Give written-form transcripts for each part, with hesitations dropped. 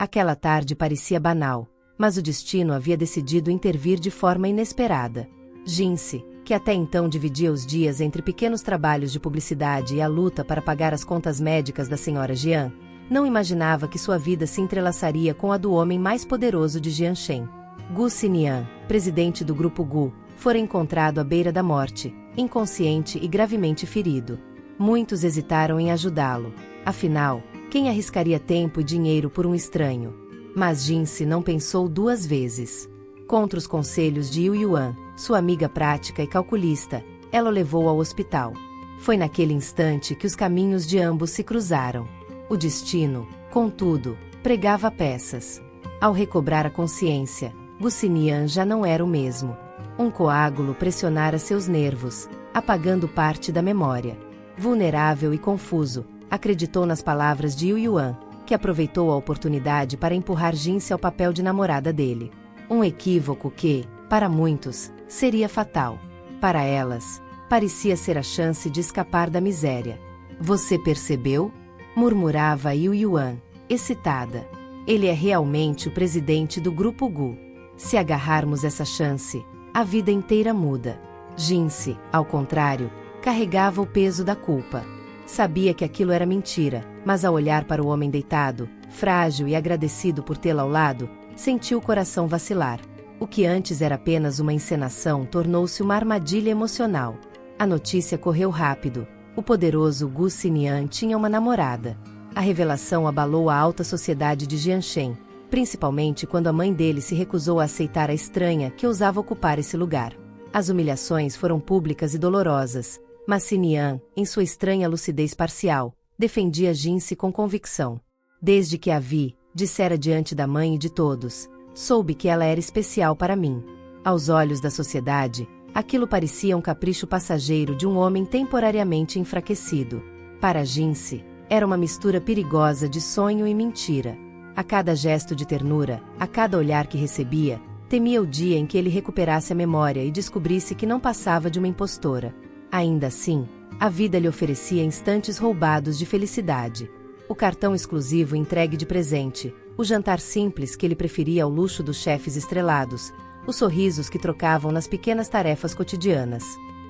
Aquela tarde parecia banal, mas o destino havia decidido intervir de forma inesperada. Jinse, que até então dividia os dias entre pequenos trabalhos de publicidade e a luta para pagar as contas médicas da senhora Jian, não imaginava que sua vida se entrelaçaria com a do homem mais poderoso de Jianshen. Gu Xinian, presidente do grupo Gu, fora encontrado à beira da morte, inconsciente e gravemente ferido. Muitos hesitaram em ajudá-lo. Afinal, quem arriscaria tempo e dinheiro por um estranho? Mas Jinse não pensou duas vezes. Contra os conselhos de Yu Yuan, sua amiga prática e calculista, ela o levou ao hospital. Foi naquele instante que os caminhos de ambos se cruzaram. O destino, contudo, pregava peças. Ao recobrar a consciência, Gu Xinian já não era o mesmo. Um coágulo pressionara seus nervos, apagando parte da memória. Vulnerável e confuso, acreditou nas palavras de Yu Yuan, que aproveitou a oportunidade para empurrar Jinse ao papel de namorada dele. Um equívoco que, para muitos, seria fatal. Para elas, parecia ser a chance de escapar da miséria. "Você percebeu?" murmurava Yu Yuan, excitada. "Ele é realmente o presidente do grupo Gu. Se agarrarmos essa chance, a vida inteira muda." Jinse, ao contrário, carregava o peso da culpa. Sabia que aquilo era mentira, mas ao olhar para o homem deitado, frágil e agradecido por tê-la ao lado, sentiu o coração vacilar. O que antes era apenas uma encenação tornou-se uma armadilha emocional. A notícia correu rápido. O poderoso Gu Xinian tinha uma namorada. A revelação abalou a alta sociedade de Jianshen, principalmente quando a mãe dele se recusou a aceitar a estranha que ousava ocupar esse lugar. As humilhações foram públicas e dolorosas, mas Xinian, em sua estranha lucidez parcial, defendia Jinse com convicção. "Desde que a vi", dissera diante da mãe e de todos, "soube que ela era especial para mim." Aos olhos da sociedade, aquilo parecia um capricho passageiro de um homem temporariamente enfraquecido. Para Jinse, era uma mistura perigosa de sonho e mentira. A cada gesto de ternura, a cada olhar que recebia, temia o dia em que ele recuperasse a memória e descobrisse que não passava de uma impostora. Ainda assim, a vida lhe oferecia instantes roubados de felicidade. O cartão exclusivo entregue de presente, o jantar simples que ele preferia ao luxo dos chefes estrelados, os sorrisos que trocavam nas pequenas tarefas cotidianas.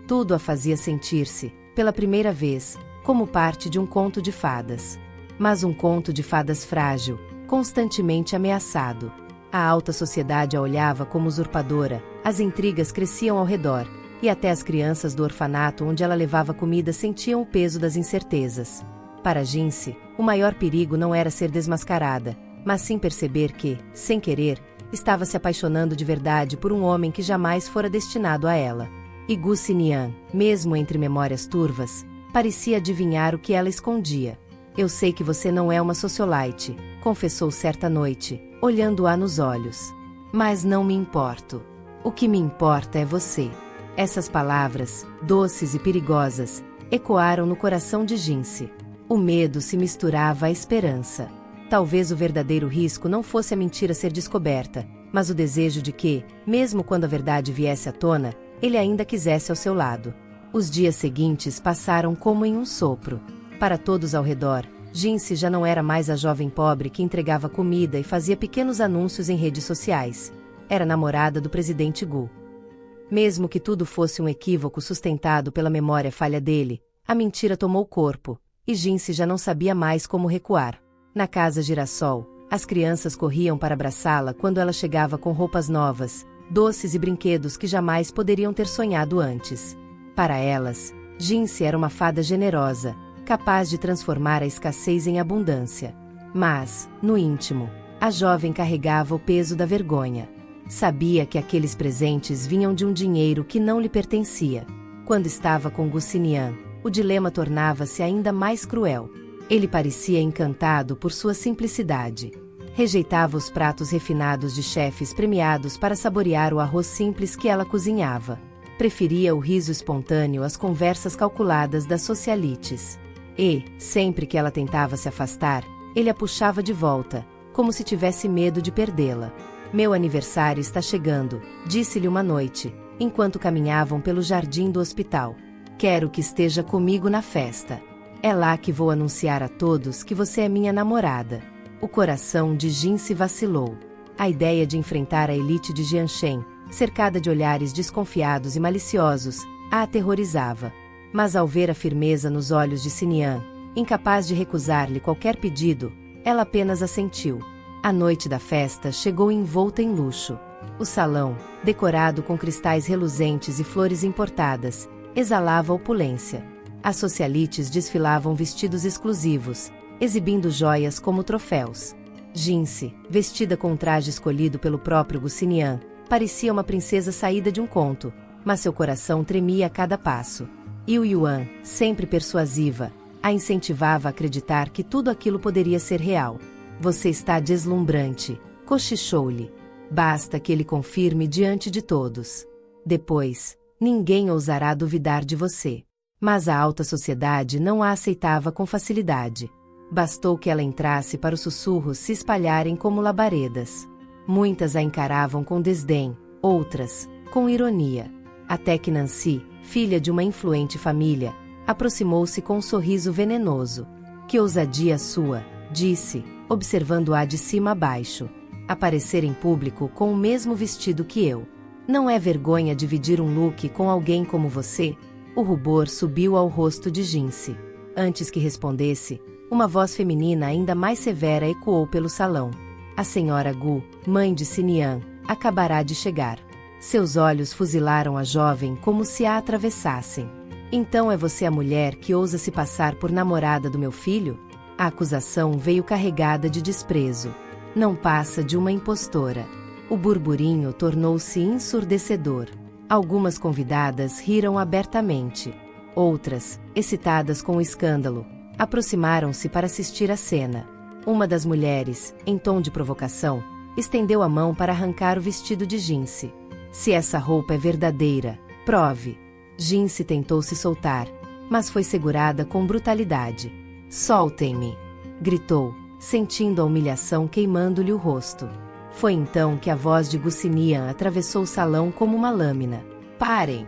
Tudo a fazia sentir-se, pela primeira vez, como parte de um conto de fadas. Mas um conto de fadas frágil, constantemente ameaçado. A alta sociedade a olhava como usurpadora, as intrigas cresciam ao redor, e até as crianças do orfanato onde ela levava comida sentiam o peso das incertezas. Para Jinse, o maior perigo não era ser desmascarada, mas sim perceber que, sem querer, estava se apaixonando de verdade por um homem que jamais fora destinado a ela. E Gu Xinian, mesmo entre memórias turvas, parecia adivinhar o que ela escondia. "Eu sei que você não é uma socialite", confessou certa noite, olhando-a nos olhos. "Mas não me importo. O que me importa é você." Essas palavras, doces e perigosas, ecoaram no coração de Jinse. O medo se misturava à esperança. Talvez o verdadeiro risco não fosse a mentira ser descoberta, mas o desejo de que, mesmo quando a verdade viesse à tona, ele ainda quisesse ao seu lado. Os dias seguintes passaram como em um sopro. Para todos ao redor, Jinse já não era mais a jovem pobre que entregava comida e fazia pequenos anúncios em redes sociais. Era namorada do presidente Gu. Mesmo que tudo fosse um equívoco sustentado pela memória falha dele, a mentira tomou corpo, e Jinse já não sabia mais como recuar. Na casa Girassol, as crianças corriam para abraçá-la quando ela chegava com roupas novas, doces e brinquedos que jamais poderiam ter sonhado antes. Para elas, Jinse era uma fada generosa, capaz de transformar a escassez em abundância. Mas, no íntimo, a jovem carregava o peso da vergonha. Sabia que aqueles presentes vinham de um dinheiro que não lhe pertencia. Quando estava com Gu Xinian, o dilema tornava-se ainda mais cruel. Ele parecia encantado por sua simplicidade. Rejeitava os pratos refinados de chefes premiados para saborear o arroz simples que ela cozinhava. Preferia o riso espontâneo às conversas calculadas das socialites. E, sempre que ela tentava se afastar, ele a puxava de volta, como se tivesse medo de perdê-la. "Meu aniversário está chegando", disse-lhe uma noite, enquanto caminhavam pelo jardim do hospital. "Quero que esteja comigo na festa. É lá que vou anunciar a todos que você é minha namorada." O coração de Jinsi vacilou. A ideia de enfrentar a elite de Jianshen, cercada de olhares desconfiados e maliciosos, a aterrorizava. Mas ao ver a firmeza nos olhos de Xinian, incapaz de recusar-lhe qualquer pedido, ela apenas assentiu. A noite da festa chegou envolta em luxo. O salão, decorado com cristais reluzentes e flores importadas, exalava opulência. As socialites desfilavam vestidos exclusivos, exibindo joias como troféus. Jinsi, vestida com um traje escolhido pelo próprio Gu Xinian, parecia uma princesa saída de um conto, mas seu coração tremia a cada passo. Yu Yuan, sempre persuasiva, a incentivava a acreditar que tudo aquilo poderia ser real. Você está deslumbrante, cochichou-lhe. Basta que ele confirme diante de todos. Depois, ninguém ousará duvidar de você. Mas a alta sociedade não a aceitava com facilidade. Bastou que ela entrasse para os sussurros se espalharem como labaredas. Muitas a encaravam com desdém, outras, com ironia. Até que Nancy, filha de uma influente família, aproximou-se com um sorriso venenoso. Que ousadia sua, disse, observando-a de cima a baixo. Aparecer em público com o mesmo vestido que eu. Não é vergonha dividir um look com alguém como você? O rubor subiu ao rosto de Jinsi. Antes que respondesse, uma voz feminina ainda mais severa ecoou pelo salão. A senhora Gu, mãe de Xinian, acabará de chegar. Seus olhos fuzilaram a jovem como se a atravessassem. Então é você a mulher que ousa se passar por namorada do meu filho? A acusação veio carregada de desprezo. Não passa de uma impostora. O burburinho tornou-se ensurdecedor. Algumas convidadas riram abertamente. Outras, excitadas com o escândalo, aproximaram-se para assistir à cena. Uma das mulheres, em tom de provocação, estendeu a mão para arrancar o vestido de Jinsi. Se essa roupa é verdadeira, prove. Jinsi tentou se soltar, mas foi segurada com brutalidade. Soltem-me! Gritou, sentindo a humilhação queimando-lhe o rosto. Foi então que a voz de Gu Xinian atravessou o salão como uma lâmina. Parem!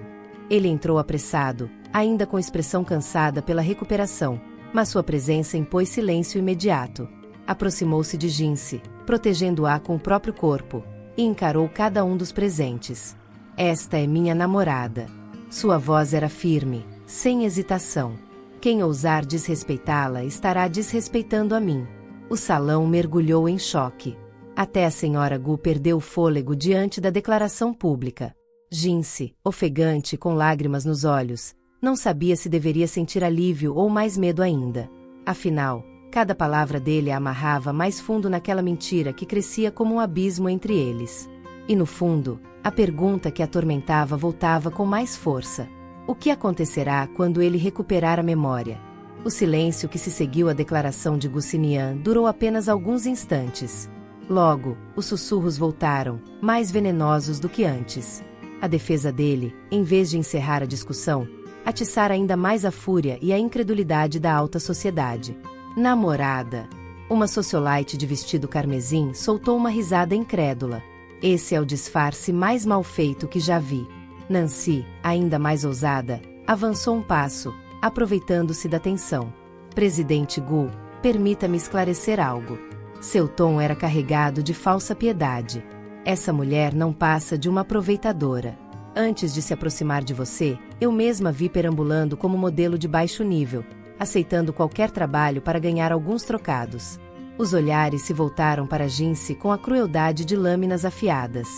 Ele entrou apressado, ainda com expressão cansada pela recuperação, mas sua presença impôs silêncio imediato. Aproximou-se de Jinsi, protegendo-a com o próprio corpo, e encarou cada um dos presentes. Esta é minha namorada. Sua voz era firme, sem hesitação. Quem ousar desrespeitá-la estará desrespeitando a mim. O salão mergulhou em choque. Até a senhora Gu perdeu o fôlego diante da declaração pública. Jinsi, ofegante com lágrimas nos olhos, não sabia se deveria sentir alívio ou mais medo ainda. Afinal, cada palavra dele a amarrava mais fundo naquela mentira que crescia como um abismo entre eles. E no fundo, a pergunta que a atormentava voltava com mais força. O que acontecerá quando ele recuperar a memória? O silêncio que se seguiu à declaração de Gu Xinian durou apenas alguns instantes. Logo, os sussurros voltaram, mais venenosos do que antes. A defesa dele, em vez de encerrar a discussão, atiçara ainda mais a fúria e a incredulidade da alta sociedade. Namorada! Uma socialite de vestido carmesim soltou uma risada incrédula. Esse é o disfarce mais mal feito que já vi. Nancy, ainda mais ousada, avançou um passo, aproveitando-se da tensão. Presidente Gu, permita-me esclarecer algo. Seu tom era carregado de falsa piedade. Essa mulher não passa de uma aproveitadora. Antes de se aproximar de você, eu mesma vi perambulando como modelo de baixo nível, aceitando qualquer trabalho para ganhar alguns trocados. Os olhares se voltaram para Jinsi com a crueldade de lâminas afiadas.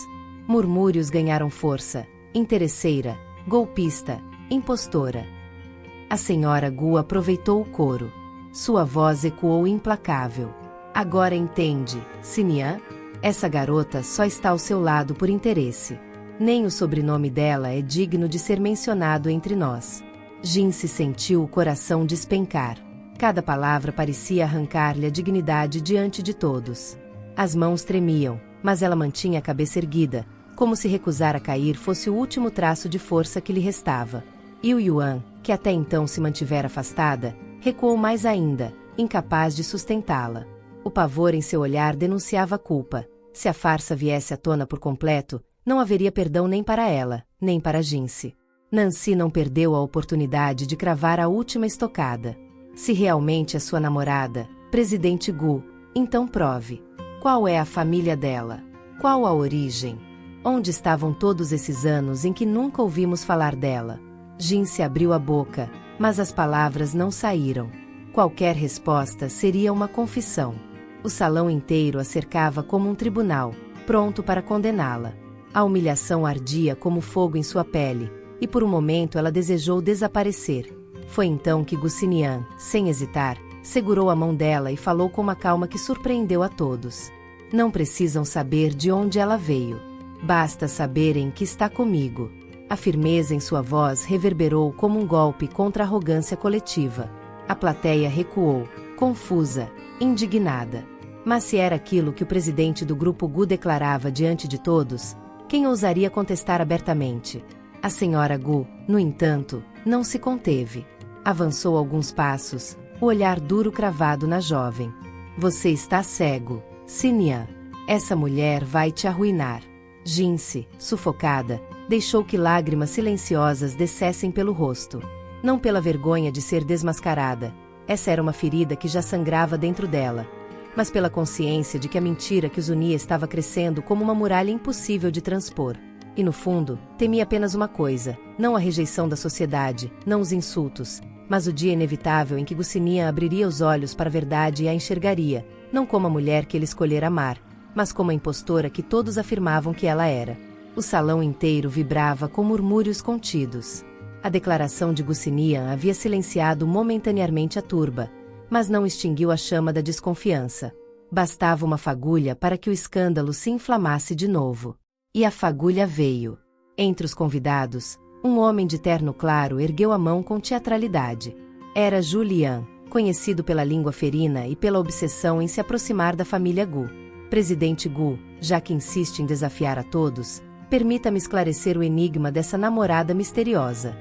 Murmúrios ganharam força. Interesseira, golpista, impostora. A senhora Gu aproveitou o coro. Sua voz ecoou implacável. Agora entende, Xinian? Essa garota só está ao seu lado por interesse. Nem o sobrenome dela é digno de ser mencionado entre nós. Jinsi sentiu o coração despencar. Cada palavra parecia arrancar-lhe a dignidade diante de todos. As mãos tremiam, mas ela mantinha a cabeça erguida, como se recusar a cair fosse o último traço de força que lhe restava. Yu Yuan, que até então se mantivera afastada, recuou mais ainda, incapaz de sustentá-la. O pavor em seu olhar denunciava a culpa. Se a farsa viesse à tona por completo, não haveria perdão nem para ela, nem para Jinsi. Nancy não perdeu a oportunidade de cravar a última estocada. Se realmente é sua namorada, Presidente Gu, Então prove. Qual é a família dela? Qual a origem? Onde estavam todos esses anos em que nunca ouvimos falar dela? Jinse abriu a boca, mas as palavras não saíram. Qualquer resposta seria uma confissão. O salão inteiro a cercava como um tribunal, pronto para condená-la. A humilhação ardia como fogo em sua pele, e por um momento ela desejou desaparecer. Foi então que Gucinian, sem hesitar, segurou a mão dela e falou com uma calma que surpreendeu a todos. Não precisam saber de onde ela veio. Basta saberem que está comigo. A firmeza em sua voz reverberou como um golpe contra a arrogância coletiva. A plateia recuou, confusa, indignada. Mas se era aquilo que o presidente do Grupo Gu declarava diante de todos, quem ousaria contestar abertamente? A senhora Gu, no entanto, não se conteve. Avançou alguns passos, o olhar duro cravado na jovem. Você está cego, Xinian. Essa mulher vai te arruinar. Jinse, sufocada, deixou que lágrimas silenciosas descessem pelo rosto. Não pela vergonha de ser desmascarada, essa era uma ferida que já sangrava dentro dela, mas pela consciência de que a mentira que os unia estava crescendo como uma muralha impossível de transpor. E no fundo, temia apenas uma coisa, não a rejeição da sociedade, não os insultos, mas o dia inevitável em que Gucinian abriria os olhos para a verdade e a enxergaria, não como a mulher que ele escolhera amar, mas como a impostora que todos afirmavam que ela era. O salão inteiro vibrava com murmúrios contidos. A declaração de Gucinian havia silenciado momentaneamente a turba, mas não extinguiu a chama da desconfiança. Bastava uma fagulha para que o escândalo se inflamasse de novo. E a fagulha veio. Entre os convidados, um homem de terno claro ergueu a mão com teatralidade. Era Julian, conhecido pela língua ferina e pela obsessão em se aproximar da família Gu. Presidente Gu, já que insiste em desafiar a todos, permita-me esclarecer o enigma dessa namorada misteriosa.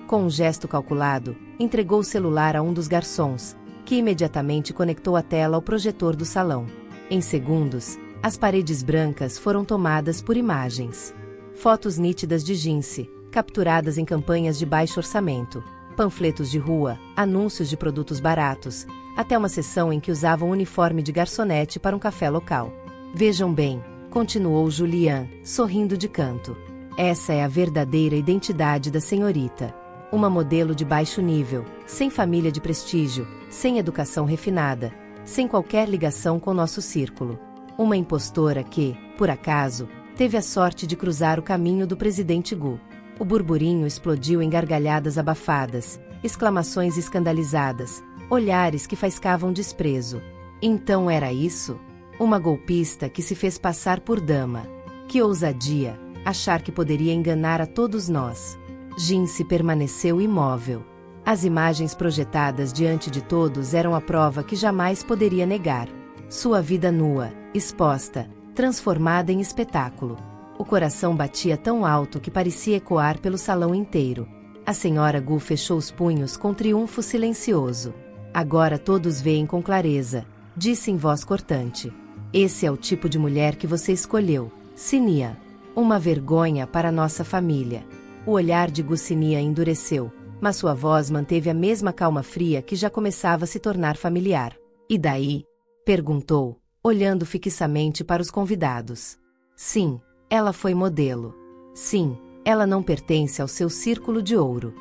Com um gesto calculado, entregou o celular a um dos garçons, que imediatamente conectou a tela ao projetor do salão. Em segundos, as paredes brancas foram tomadas por imagens. Fotos nítidas de Jinse, capturadas em campanhas de baixo orçamento, panfletos de rua, anúncios de produtos baratos, até uma sessão em que usavam uniforme de garçonete para um café local. Vejam bem, continuou Julian, sorrindo de canto. Essa é a verdadeira identidade da senhorita. Uma modelo de baixo nível, sem família de prestígio, sem educação refinada, sem qualquer ligação com nosso círculo. Uma impostora que, por acaso, teve a sorte de cruzar o caminho do presidente Gu. O burburinho explodiu em gargalhadas abafadas, exclamações escandalizadas, olhares que faiscavam desprezo. Então era isso? Uma golpista que se fez passar por dama. Que ousadia, achar que poderia enganar a todos nós. Jinse permaneceu imóvel. As imagens projetadas diante de todos eram a prova que jamais poderia negar. Sua vida nua, exposta, transformada em espetáculo. O coração batia tão alto que parecia ecoar pelo salão inteiro. A senhora Gu fechou os punhos com triunfo silencioso. Agora todos veem com clareza, disse em voz cortante. Esse é o tipo de mulher que você escolheu, Xinian. Uma vergonha para nossa família. O olhar de Gucinian endureceu, mas sua voz manteve a mesma calma fria que já começava a se tornar familiar. E daí? Perguntou, olhando fixamente para os convidados. Sim, ela foi modelo. Sim, ela não pertence ao seu círculo de ouro.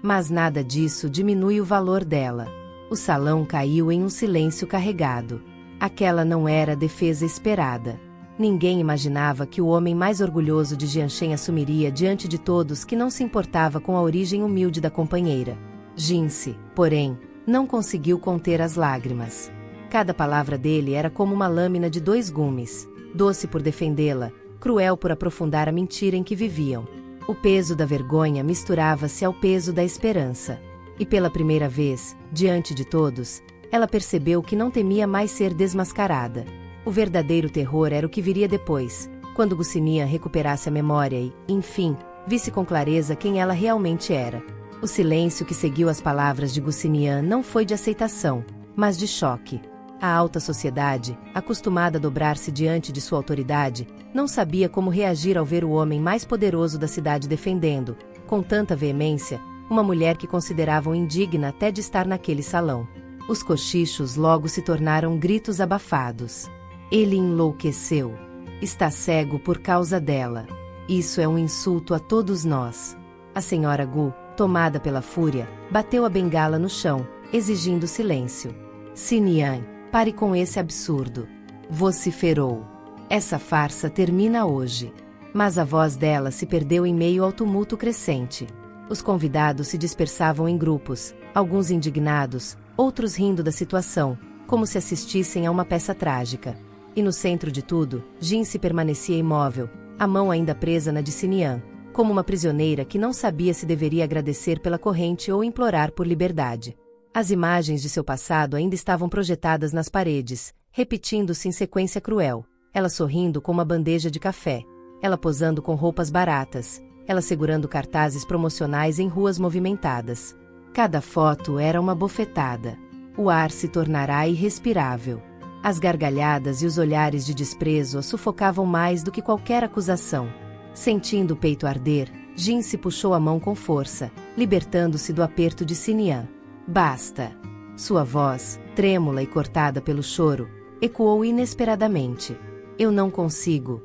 Mas nada disso diminui o valor dela. O salão caiu em um silêncio carregado. Aquela não era a defesa esperada. Ninguém imaginava que o homem mais orgulhoso de Jianchen assumiria diante de todos que não se importava com a origem humilde da companheira. Jinse, porém, não conseguiu conter as lágrimas. Cada palavra dele era como uma lâmina de 2 gumes, doce por defendê-la, cruel por aprofundar a mentira em que viviam. O peso da vergonha misturava-se ao peso da esperança. E pela primeira vez, diante de todos, ela percebeu que não temia mais ser desmascarada. O verdadeiro terror era o que viria depois, quando Gucinian recuperasse a memória e, enfim, visse com clareza quem ela realmente era. O silêncio que seguiu as palavras de Gucinian não foi de aceitação, mas de choque. A alta sociedade, acostumada a dobrar-se diante de sua autoridade, não sabia como reagir ao ver o homem mais poderoso da cidade defendendo, com tanta veemência, uma mulher que consideravam indigna até de estar naquele salão. Os cochichos logo se tornaram gritos abafados. Ele enlouqueceu. Está cego por causa dela. Isso é um insulto a todos nós. A senhora Gu, tomada pela fúria, bateu a bengala no chão, exigindo silêncio. Sinian, pare com esse absurdo. Vociferou. Essa farsa termina hoje. Mas a voz dela se perdeu em meio ao tumulto crescente. Os convidados se dispersavam em grupos, alguns indignados, outros rindo da situação, como se assistissem a uma peça trágica. E no centro de tudo, Jinsi permanecia imóvel, a mão ainda presa na de Sinian, como uma prisioneira que não sabia se deveria agradecer pela corrente ou implorar por liberdade. As imagens de seu passado ainda estavam projetadas nas paredes, repetindo-se em sequência cruel. Ela sorrindo com uma bandeja de café, ela posando com roupas baratas, ela segurando cartazes promocionais em ruas movimentadas. Cada foto era uma bofetada. O ar se tornará irrespirável. As gargalhadas e os olhares de desprezo a sufocavam mais do que qualquer acusação. Sentindo o peito arder, Jinsi puxou a mão com força, libertando-se do aperto de Sinian. Basta! Sua voz, trêmula e cortada pelo choro, ecoou inesperadamente. Eu não consigo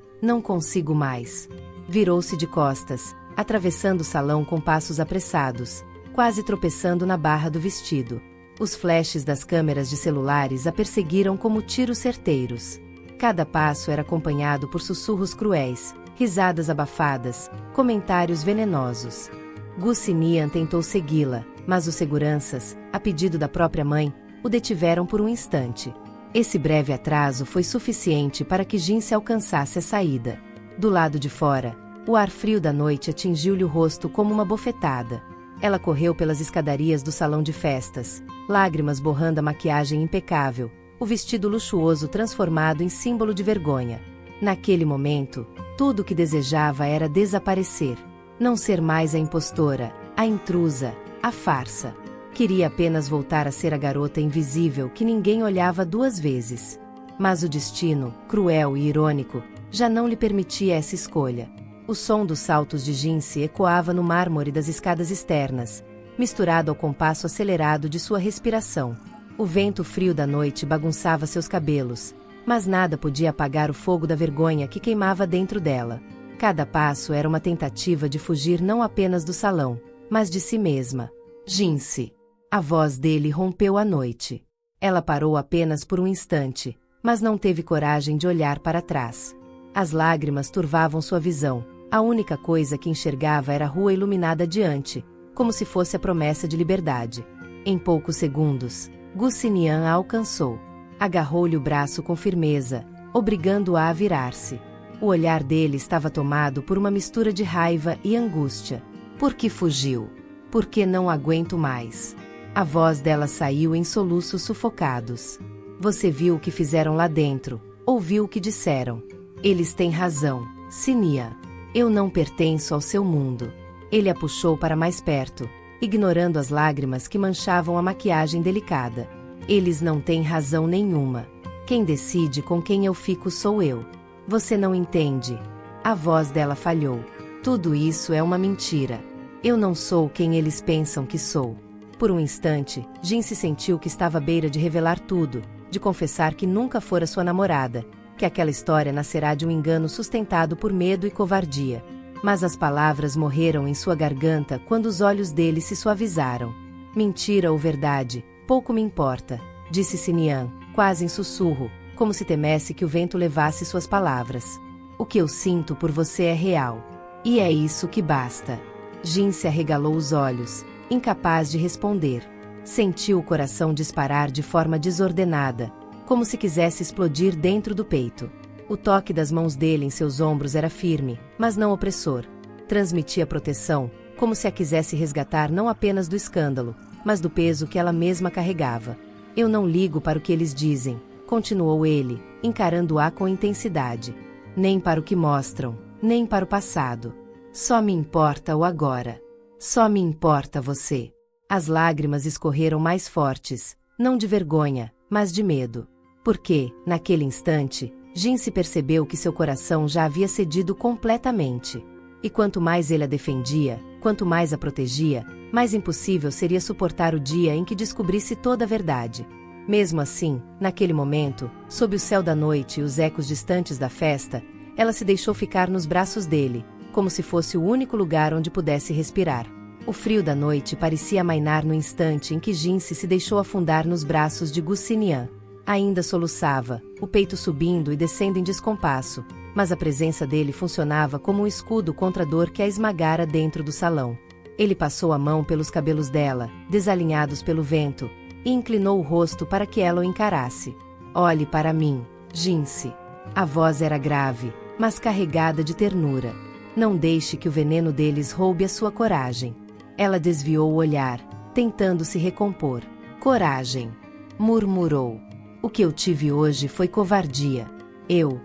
mais. Virou-se de costas, atravessando o salão com passos apressados, quase tropeçando na barra do vestido. Os flashes das câmeras de celulares a perseguiram como tiros certeiros. Cada passo era acompanhado por sussurros cruéis, risadas abafadas, comentários venenosos. Gu Sinian tentou segui-la, mas os seguranças, a pedido da própria mãe, o detiveram por um instante. Esse breve atraso foi suficiente para que Jinsi alcançasse a saída. Do lado de fora, o ar frio da noite atingiu-lhe o rosto como uma bofetada. Ela correu pelas escadarias do salão de festas, lágrimas borrando a maquiagem impecável, o vestido luxuoso transformado em símbolo de vergonha. Naquele momento, tudo o que desejava era desaparecer. Não ser mais a impostora, a intrusa, a farsa. Queria apenas voltar a ser a garota invisível que ninguém olhava duas vezes. Mas o destino, cruel e irônico, já não lhe permitia essa escolha. O som dos saltos de Jinsi ecoava no mármore das escadas externas, misturado ao compasso acelerado de sua respiração. O vento frio da noite bagunçava seus cabelos, mas nada podia apagar o fogo da vergonha que queimava dentro dela. Cada passo era uma tentativa de fugir não apenas do salão, mas de si mesma. Jinsi. A voz dele rompeu a noite. Ela parou apenas por um instante, mas não teve coragem de olhar para trás. As lágrimas turvavam sua visão. A única coisa que enxergava era a rua iluminada adiante, como se fosse a promessa de liberdade. Em poucos segundos, Gu Sinian a alcançou. Agarrou-lhe o braço com firmeza, obrigando-a a virar-se. O olhar dele estava tomado por uma mistura de raiva e angústia. Por que fugiu? Por que não aguento mais? A voz dela saiu em soluços sufocados. Você viu o que fizeram lá dentro, ouviu o que disseram. Eles têm razão, Sinian. Eu não pertenço ao seu mundo. Ele a puxou para mais perto, ignorando as lágrimas que manchavam a maquiagem delicada. Eles não têm razão nenhuma. Quem decide com quem eu fico sou eu. Você não entende. A voz dela falhou. Tudo isso é uma mentira. Eu não sou quem eles pensam que sou. Por um instante, Jinsi sentiu que estava à beira de revelar tudo, de confessar que nunca fora sua namorada, que aquela história nascerá de um engano sustentado por medo e covardia. Mas as palavras morreram em sua garganta quando os olhos dele se suavizaram. Mentira ou verdade, pouco me importa, disse Sinian, quase em sussurro, como se temesse que o vento levasse suas palavras. O que eu sinto por você é real. E é isso que basta. Jinsi arregalou os olhos, incapaz de responder. Sentiu o coração disparar de forma desordenada, como se quisesse explodir dentro do peito. O toque das mãos dele em seus ombros era firme, mas não opressor. Transmitia proteção, como se a quisesse resgatar não apenas do escândalo, mas do peso que ela mesma carregava. Eu não ligo para o que eles dizem, continuou ele, encarando-a com intensidade. Nem para o que mostram, nem para o passado. Só me importa o agora. Só me importa você. As lágrimas escorreram mais fortes, não de vergonha, mas de medo. Porque, naquele instante, Jinsi percebeu que seu coração já havia cedido completamente. E quanto mais ele a defendia, quanto mais a protegia, mais impossível seria suportar o dia em que descobrisse toda a verdade. Mesmo assim, naquele momento, sob o céu da noite e os ecos distantes da festa, ela se deixou ficar nos braços dele, como se fosse o único lugar onde pudesse respirar. O frio da noite parecia amainar no instante em que Jinsi se deixou afundar nos braços de Gu Xinian. Ainda soluçava, o peito subindo e descendo em descompasso, mas a presença dele funcionava como um escudo contra a dor que a esmagara dentro do salão. Ele passou a mão pelos cabelos dela, desalinhados pelo vento, e inclinou o rosto para que ela o encarasse. Olhe para mim, Jinsi. A voz era grave, mas carregada de ternura. Não deixe que o veneno deles roube a sua coragem. Ela desviou o olhar, tentando se recompor. Coragem, murmurou. O que eu tive hoje foi covardia. Eu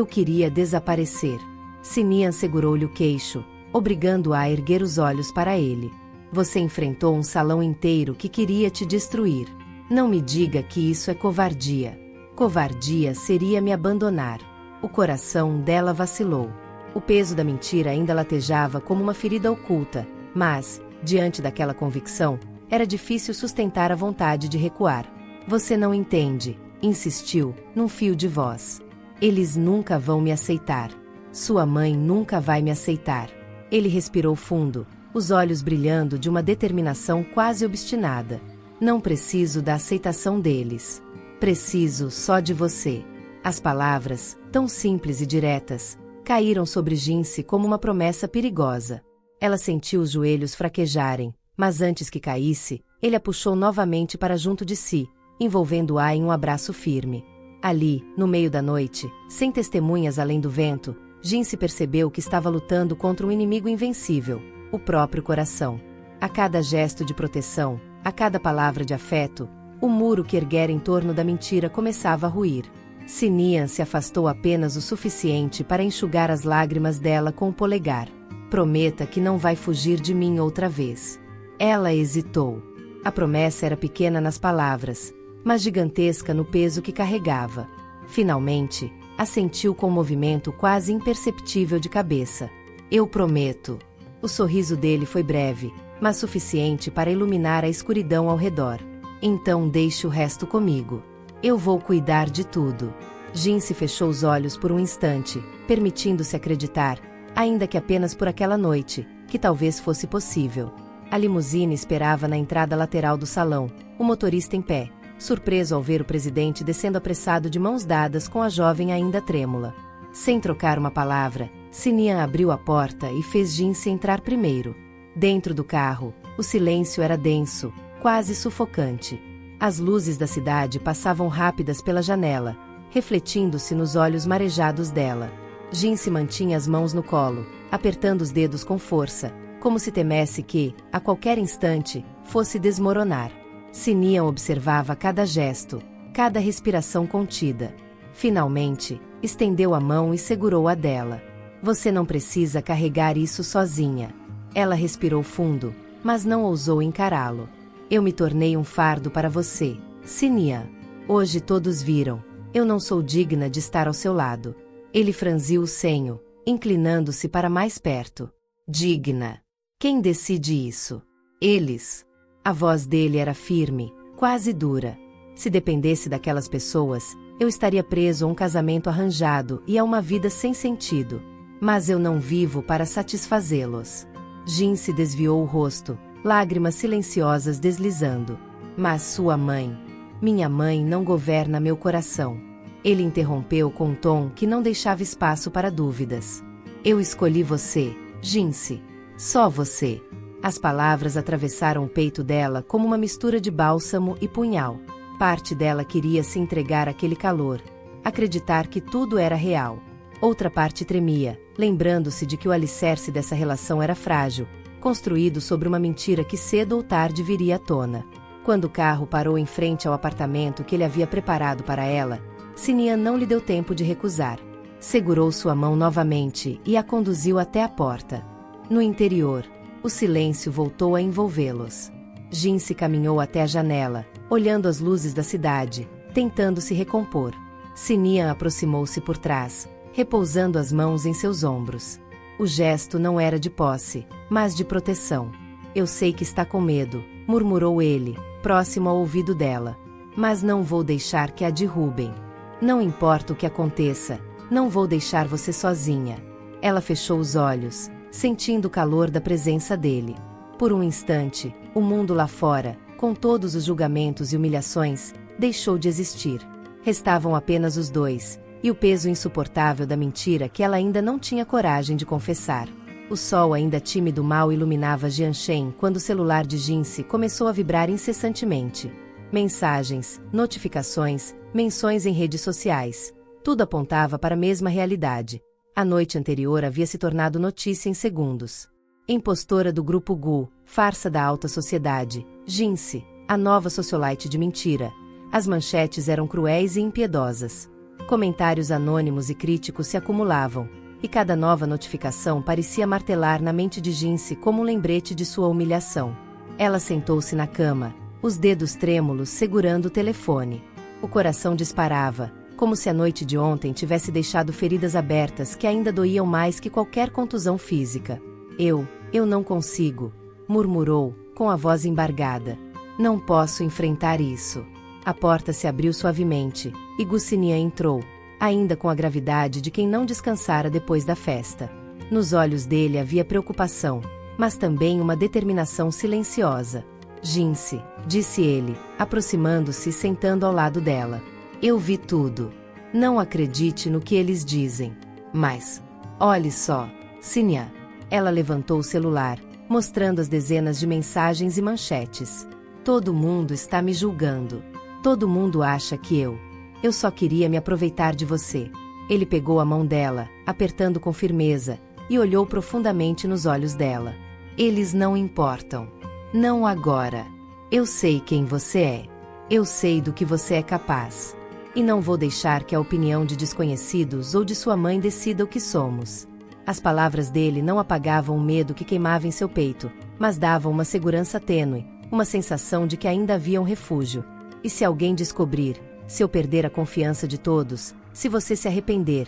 queria desaparecer. Xinian segurou-lhe o queixo, obrigando-a a erguer os olhos para ele. Você enfrentou um salão inteiro que queria te destruir. Não me diga que isso é covardia. Covardia seria me abandonar. O coração dela vacilou. O peso da mentira ainda latejava como uma ferida oculta, mas, diante daquela convicção, era difícil sustentar a vontade de recuar. Você não entende, insistiu, num fio de voz. Eles nunca vão me aceitar. Sua mãe nunca vai me aceitar. Ele respirou fundo, os olhos brilhando de uma determinação quase obstinada. Não preciso da aceitação deles. Preciso só de você. As palavras, tão simples e diretas, caíram sobre Jinsi como uma promessa perigosa. Ela sentiu os joelhos fraquejarem, mas antes que caísse, ele a puxou novamente para junto de si, envolvendo-a em um abraço firme. Ali, no meio da noite, sem testemunhas além do vento, Jinsi percebeu que estava lutando contra um inimigo invencível, o próprio coração. A cada gesto de proteção, a cada palavra de afeto, o muro que erguera em torno da mentira começava a ruir. Xinian se afastou apenas o suficiente para enxugar as lágrimas dela com o polegar. Prometa que não vai fugir de mim outra vez. Ela hesitou. A promessa era pequena nas palavras, mas gigantesca no peso que carregava. Finalmente, assentiu com um movimento quase imperceptível de cabeça. Eu prometo. O sorriso dele foi breve, mas suficiente para iluminar a escuridão ao redor. Então deixe o resto comigo. Eu vou cuidar de tudo. Jinsi fechou os olhos por um instante, permitindo-se acreditar, ainda que apenas por aquela noite, que talvez fosse possível. A limusine esperava na entrada lateral do salão, o motorista em pé, surpreso ao ver o presidente descendo apressado de mãos dadas com a jovem ainda trêmula. Sem trocar uma palavra, Xinian abriu a porta e fez Jinsi entrar primeiro. Dentro do carro, o silêncio era denso, quase sufocante. As luzes da cidade passavam rápidas pela janela, refletindo-se nos olhos marejados dela. Jinsi mantinha as mãos no colo, apertando os dedos com força, como se temesse que, a qualquer instante, fosse desmoronar. Xinian observava cada gesto, cada respiração contida. Finalmente, estendeu a mão e segurou a dela. Você não precisa carregar isso sozinha. Ela respirou fundo, mas não ousou encará-lo. Eu me tornei um fardo para você, Xinian. Hoje todos viram. Eu não sou digna de estar ao seu lado. Ele franziu o senho, inclinando-se para mais perto. Digna. Quem decide isso? Eles. A voz dele era firme, quase dura. Se dependesse daquelas pessoas, eu estaria preso a um casamento arranjado e a uma vida sem sentido. Mas eu não vivo para satisfazê-los. Jinsi desviou o rosto, lágrimas silenciosas deslizando. Mas sua mãe. Minha mãe não governa meu coração. Ele interrompeu com um tom que não deixava espaço para dúvidas. Eu escolhi você, Jinsi. Só você. As palavras atravessaram o peito dela como uma mistura de bálsamo e punhal. Parte dela queria se entregar àquele calor, acreditar que tudo era real. Outra parte tremia, lembrando-se de que o alicerce dessa relação era frágil, construído sobre uma mentira que cedo ou tarde viria à tona. Quando o carro parou em frente ao apartamento que ele havia preparado para ela, Xinian não lhe deu tempo de recusar. Segurou sua mão novamente e a conduziu até a porta. No interior, o silêncio voltou a envolvê-los. Jinsi caminhou até a janela, olhando as luzes da cidade, tentando se recompor. Xinian aproximou-se por trás, repousando as mãos em seus ombros. O gesto não era de posse, mas de proteção. Eu sei que está com medo, murmurou ele, próximo ao ouvido dela. Mas não vou deixar que a derrubem. Não importa o que aconteça, não vou deixar você sozinha. Ela fechou os olhos, sentindo o calor da presença dele. Por um instante, o mundo lá fora, com todos os julgamentos e humilhações, deixou de existir. Restavam apenas os dois, e o peso insuportável da mentira que ela ainda não tinha coragem de confessar. O sol ainda tímido mal iluminava Jianshen quando o celular de Jinse começou a vibrar incessantemente. Mensagens, notificações, menções em redes sociais. Tudo apontava para a mesma realidade. A noite anterior havia se tornado notícia em segundos. Impostora do grupo Gu, farsa da alta sociedade, Jinse, a nova socialite de mentira. As manchetes eram cruéis e impiedosas. Comentários anônimos e críticos se acumulavam, e cada nova notificação parecia martelar na mente de Jinse como um lembrete de sua humilhação. Ela sentou-se na cama, os dedos trêmulos segurando o telefone. O coração disparava, como se a noite de ontem tivesse deixado feridas abertas que ainda doíam mais que qualquer contusão física. Eu não consigo, murmurou, com a voz embargada. Não posso enfrentar isso. A porta se abriu suavemente, e Gucinian entrou, ainda com a gravidade de quem não descansara depois da festa. Nos olhos dele havia preocupação, mas também uma determinação silenciosa. Jinse, disse ele, aproximando-se e sentando ao lado dela. Eu vi tudo. Não acredite no que eles dizem. Mas, olhe só, Sinha. Ela levantou o celular, mostrando as dezenas de mensagens e manchetes. Todo mundo está me julgando. Todo mundo acha que eu só queria me aproveitar de você. Ele pegou a mão dela, apertando com firmeza, e olhou profundamente nos olhos dela. Eles não importam. Não agora. Eu sei quem você é. Eu sei do que você é capaz. E não vou deixar que a opinião de desconhecidos ou de sua mãe decida o que somos. As palavras dele não apagavam o medo que queimava em seu peito, mas davam uma segurança tênue, uma sensação de que ainda havia um refúgio. E se alguém descobrir, se eu perder a confiança de todos, se você se arrepender?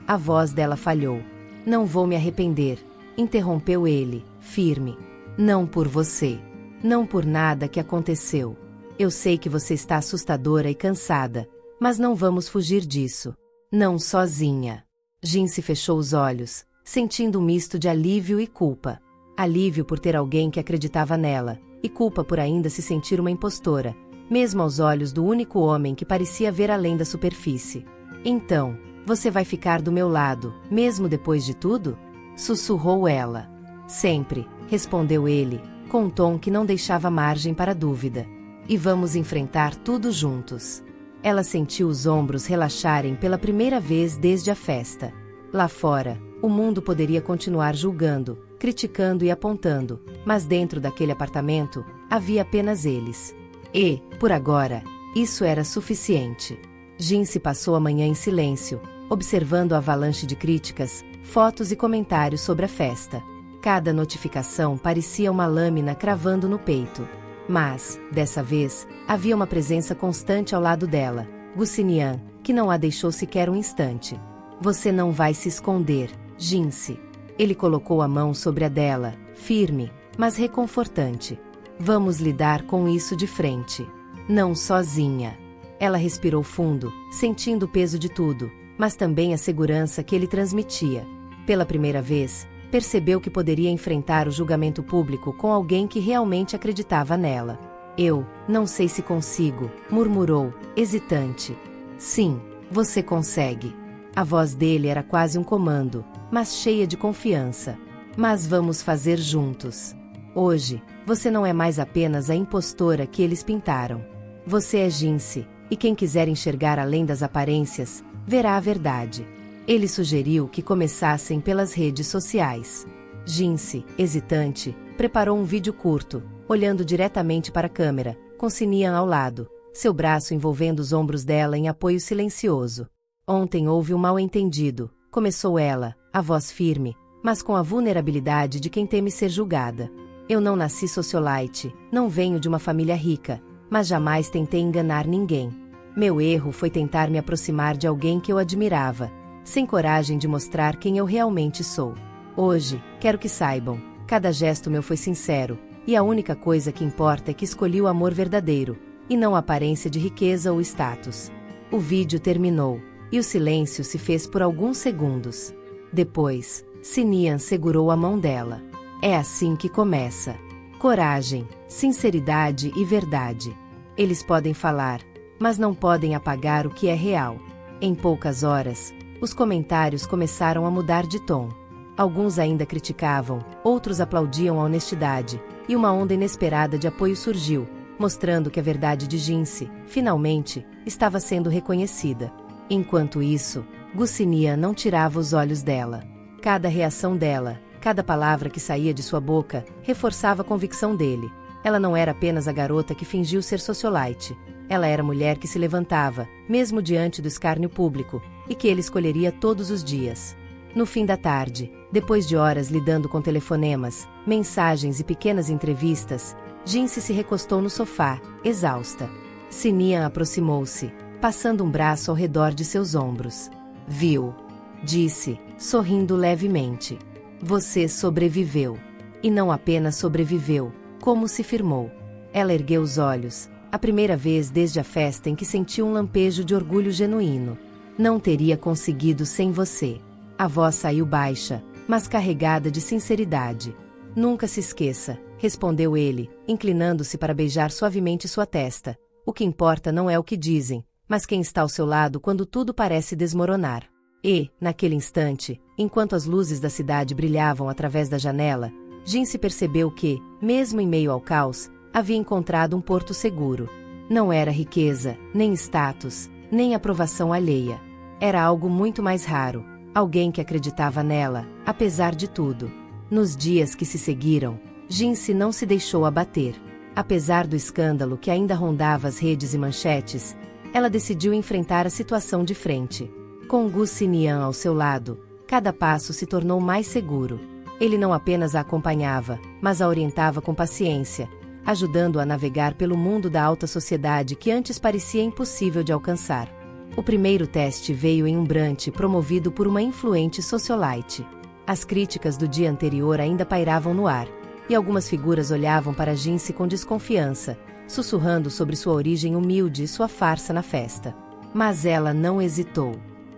A voz dela falhou. Não vou me arrepender, interrompeu ele, firme. Não por você. Não por nada que aconteceu. Eu sei que você está assustadora e cansada, mas não vamos fugir disso. Não sozinha. Jinse fechou os olhos, sentindo um misto de alívio e culpa. Alívio por ter alguém que acreditava nela, e culpa por ainda se sentir uma impostora, mesmo aos olhos do único homem que parecia ver além da superfície. Então, você vai ficar do meu lado, mesmo depois de tudo? Sussurrou ela. Sempre, respondeu ele, com um tom que não deixava margem para dúvida. E vamos enfrentar tudo juntos. Ela sentiu os ombros relaxarem pela primeira vez desde a festa. Lá fora, o mundo poderia continuar julgando, criticando e apontando, mas dentro daquele apartamento, havia apenas eles. E, por agora, isso era suficiente. Jinse passou a manhã em silêncio, observando a avalanche de críticas, fotos e comentários sobre a festa. Cada notificação parecia uma lâmina cravando no peito. Mas, dessa vez, havia uma presença constante ao lado dela, Gucinian, que não a deixou sequer um instante. Você não vai se esconder, Jinse. Ele colocou a mão sobre a dela, firme, mas reconfortante. Vamos lidar com isso de frente. Não sozinha. Ela respirou fundo, sentindo o peso de tudo, mas também a segurança que ele transmitia. Pela primeira vez, percebeu que poderia enfrentar o julgamento público com alguém que realmente acreditava nela. Eu não sei se consigo, murmurou, hesitante. Sim, você consegue. A voz dele era quase um comando, mas cheia de confiança. Mas vamos fazer juntos. Hoje, você não é mais apenas a impostora que eles pintaram. Você é Jinse, e quem quiser enxergar além das aparências, verá a verdade. Ele sugeriu que começassem pelas redes sociais. Jinse, hesitante, preparou um vídeo curto, olhando diretamente para a câmera, com Sinian ao lado, seu braço envolvendo os ombros dela em apoio silencioso. Ontem houve um mal-entendido, começou ela, a voz firme, mas com a vulnerabilidade de quem teme ser julgada. Eu não nasci socialite, não venho de uma família rica, mas jamais tentei enganar ninguém. Meu erro foi tentar me aproximar de alguém que eu admirava, sem coragem de mostrar quem eu realmente sou. Hoje, quero que saibam, cada gesto meu foi sincero, E a única coisa que importa é que escolhi o amor verdadeiro, e não a aparência de riqueza ou status. O vídeo terminou, e o silêncio se fez por alguns segundos. Depois, Sinian segurou a mão dela. É assim que começa. Coragem, sinceridade e verdade. Eles podem falar, mas não podem apagar o que é real. Em poucas horas, os comentários começaram a mudar de tom. Alguns ainda criticavam, outros aplaudiam a honestidade, e uma onda inesperada de apoio surgiu, mostrando que a verdade de Jinse, finalmente, estava sendo reconhecida. Enquanto isso, Gusinia não tirava os olhos dela. Cada reação dela, cada palavra que saía de sua boca, reforçava a convicção dele. Ela não era apenas a garota que fingiu ser socialite. Ela era a mulher que se levantava, mesmo diante do escárnio público, e que ele escolheria todos os dias. No fim da tarde, depois de horas lidando com telefonemas, mensagens e pequenas entrevistas, Jinse se recostou no sofá, exausta. Sinian aproximou-se, passando um braço ao redor de seus ombros. Viu? Disse, sorrindo levemente. Você sobreviveu. E não apenas sobreviveu, como se firmou. Ela ergueu os olhos, a primeira vez desde a festa em que sentiu um lampejo de orgulho genuíno. Não teria conseguido sem você. A voz saiu baixa, mas carregada de sinceridade. Nunca se esqueça, respondeu ele, inclinando-se para beijar suavemente sua testa. O que importa não é o que dizem, mas quem está ao seu lado quando tudo parece desmoronar. E, naquele instante, enquanto as luzes da cidade brilhavam através da janela, Jinse percebeu que, mesmo em meio ao caos, havia encontrado um porto seguro. Não era riqueza, nem status, nem aprovação alheia. Era algo muito mais raro. Alguém que acreditava nela, apesar de tudo. Nos dias que se seguiram, Jinse não se deixou abater. Apesar do escândalo que ainda rondava as redes e manchetes, ela decidiu enfrentar a situação de frente. Com Gu Sinian ao seu lado, cada passo se tornou mais seguro. Ele não apenas a acompanhava, mas a orientava com paciência, ajudando-a a navegar pelo mundo da alta sociedade que antes parecia impossível de alcançar. O primeiro teste veio em um brunch promovido por uma influente socialite. As críticas do dia anterior ainda pairavam no ar, e algumas figuras olhavam para Jinse com desconfiança, sussurrando sobre sua origem humilde e sua farsa na festa. Mas ela não hesitou.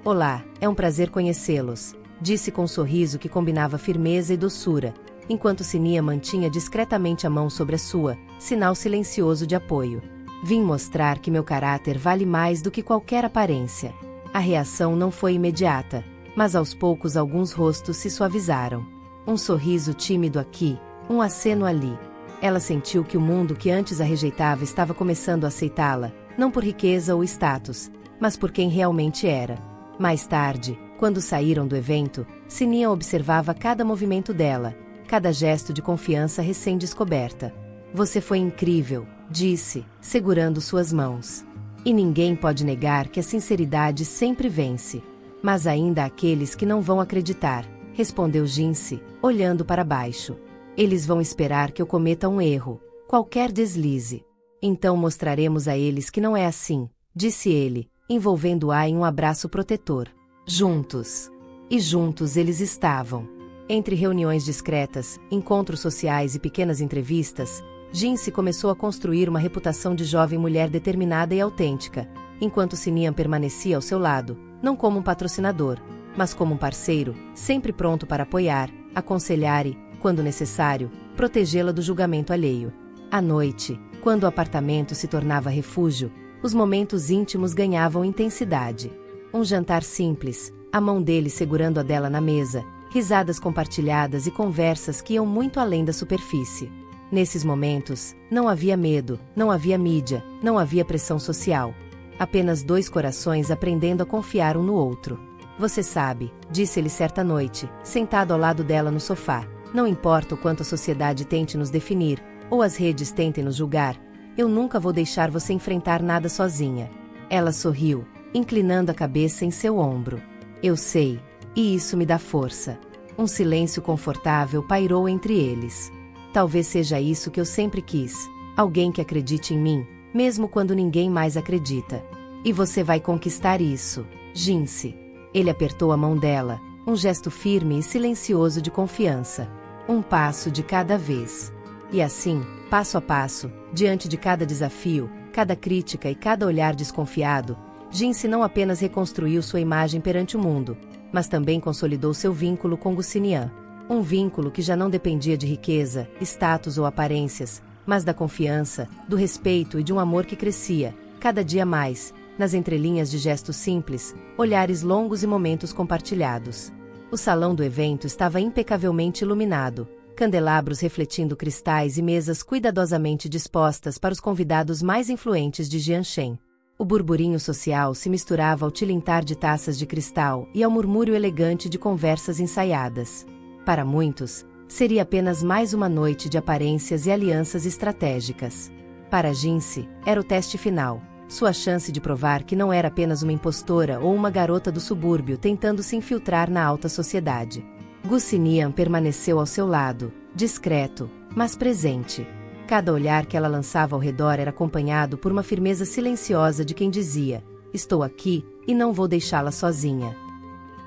Olá, é um prazer conhecê-los, disse com um sorriso que combinava firmeza e doçura, enquanto Sinian mantinha discretamente a mão sobre a sua, sinal silencioso de apoio. Vim mostrar que meu caráter vale mais do que qualquer aparência. A reação não foi imediata, mas aos poucos alguns rostos se suavizaram. Um sorriso tímido aqui, um aceno ali. Ela sentiu que o mundo que antes a rejeitava estava começando a aceitá-la, não por riqueza ou status, mas por quem realmente era. Mais tarde, quando saíram do evento, Sinian observava cada movimento dela, cada gesto de confiança recém-descoberta. Você foi incrível, disse, segurando suas mãos. E ninguém pode negar que a sinceridade sempre vence. Mas ainda há aqueles que não vão acreditar, respondeu Jinse, olhando para baixo. Eles vão esperar que eu cometa um erro, qualquer deslize. Então mostraremos a eles que não é assim, disse ele, envolvendo-a em um abraço protetor. Juntos. E juntos eles estavam. Entre reuniões discretas, encontros sociais e pequenas entrevistas, Jinse começou a construir uma reputação de jovem mulher determinada e autêntica, enquanto Sinian permanecia ao seu lado, não como um patrocinador, mas como um parceiro, sempre pronto para apoiar, aconselhar e, quando necessário, protegê-la do julgamento alheio. À noite, quando o apartamento se tornava refúgio, os momentos íntimos ganhavam intensidade. Um jantar simples, a mão dele segurando a dela na mesa, risadas compartilhadas e conversas que iam muito além da superfície. Nesses momentos, não havia medo, não havia mídia, não havia pressão social. Apenas dois corações aprendendo a confiar um no outro. Você sabe, disse ele certa noite, sentado ao lado dela no sofá, não importa o quanto a sociedade tente nos definir, ou as redes tentem nos julgar, eu nunca vou deixar você enfrentar nada sozinha. Ela sorriu, inclinando a cabeça em seu ombro. Eu sei, e isso me dá força. Um silêncio confortável pairou entre eles. Talvez seja isso que eu sempre quis, alguém que acredite em mim, mesmo quando ninguém mais acredita. E você vai conquistar isso, Jinse. Ele apertou a mão dela, um gesto firme e silencioso de confiança. Um passo de cada vez. E assim, passo a passo, diante de cada desafio, cada crítica e cada olhar desconfiado, Jinse não apenas reconstruiu sua imagem perante o mundo, mas também consolidou seu vínculo com Gucinian. Um vínculo que já não dependia de riqueza, status ou aparências, mas da confiança, do respeito e de um amor que crescia, cada dia mais, nas entrelinhas de gestos simples, olhares longos e momentos compartilhados. O salão do evento estava impecavelmente iluminado, candelabros refletindo cristais e mesas cuidadosamente dispostas para os convidados mais influentes de Jianshen. O burburinho social se misturava ao tilintar de taças de cristal e ao murmúrio elegante de conversas ensaiadas. Para muitos, seria apenas mais uma noite de aparências e alianças estratégicas. Para Jinse, era o teste final, sua chance de provar que não era apenas uma impostora ou uma garota do subúrbio tentando se infiltrar na alta sociedade. Gucinian permaneceu ao seu lado, discreto, mas presente. Cada olhar que ela lançava ao redor era acompanhado por uma firmeza silenciosa de quem dizia: "Estou aqui, e não vou deixá-la sozinha."